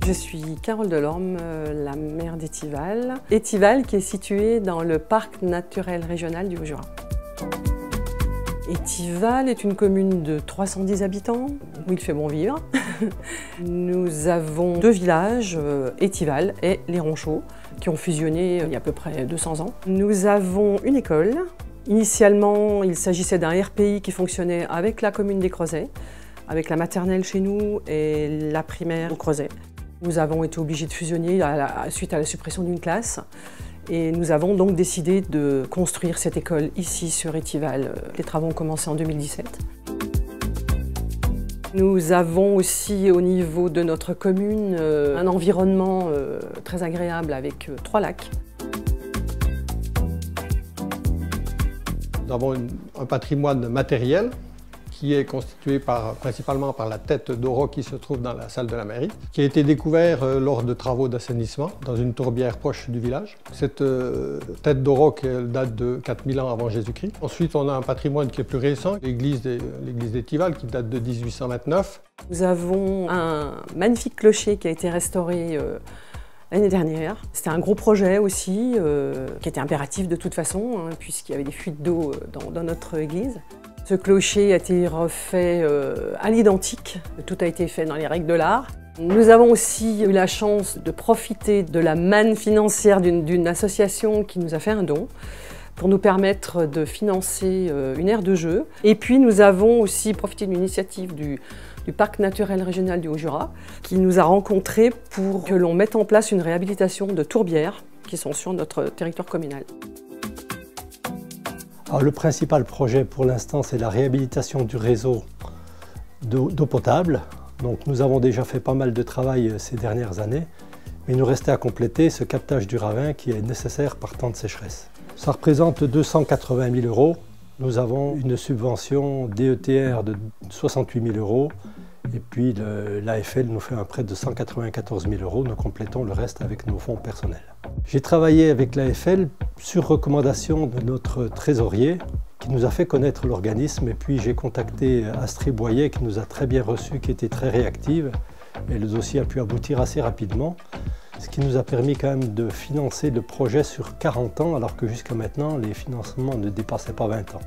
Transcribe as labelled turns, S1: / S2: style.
S1: Je suis Carole Delorme, la maire d'Étival. Étival qui est situé dans le parc naturel régional du Haut-Jura. Étival est une commune de 310 habitants, où il fait bon vivre. Nous avons deux villages, Étival et Les Ronchaux, qui ont fusionné il y a à peu près 200 ans. Nous avons une école. Initialement, il s'agissait d'un RPI qui fonctionnait avec la commune des Creusets, avec la maternelle chez nous et la primaire au Creuset. Nous avons été obligés de fusionner suite à la suppression d'une classe et nous avons donc décidé de construire cette école ici sur Étival. Les travaux ont commencé en 2017. Nous avons aussi au niveau de notre commune un environnement très agréable avec 3 lacs.
S2: Nous avons un patrimoine matériel qui est constitué principalement par la tête d'auroch qui se trouve dans la salle de la mairie, qui a été découvert lors de travaux d'assainissement dans une tourbière proche du village. Cette tête d'auroch date de 4000 ans avant Jésus-Christ. Ensuite, on a un patrimoine qui est plus récent, l'église d'Étival qui date de 1829.
S1: Nous avons un magnifique clocher qui a été restauré l'année dernière. C'était un gros projet aussi, qui était impératif de toute façon, puisqu'il y avait des fuites d'eau dans notre église. Ce clocher a été refait à l'identique. Tout a été fait dans les règles de l'art. Nous avons aussi eu la chance de profiter de la manne financière d'une association qui nous a fait un don pour nous permettre de financer une aire de jeu. Et puis nous avons aussi profité d'une initiative du parc naturel régional du Haut-Jura qui nous a rencontrés pour que l'on mette en place une réhabilitation de tourbières qui sont sur notre territoire communal.
S3: Alors, le principal projet pour l'instant, c'est la réhabilitation du réseau d'eau potable. Donc, nous avons déjà fait pas mal de travail ces dernières années, mais il nous restait à compléter ce captage du ravin qui est nécessaire par temps de sécheresse. Ça représente 280 000 €. Nous avons une subvention DETR de 68 000 € et puis l'AFL nous fait un prêt de 194 000 €. Nous complétons le reste avec nos fonds personnels. J'ai travaillé avec l'AFL sur recommandation de notre trésorier qui nous a fait connaître l'organisme et puis j'ai contacté Astrid Boyer qui nous a très bien reçus, qui était très réactive et le dossier a pu aboutir assez rapidement. Ce qui nous a permis quand même de financer le projet sur 40 ans alors que jusqu'à maintenant les financements ne dépassaient pas 20 ans.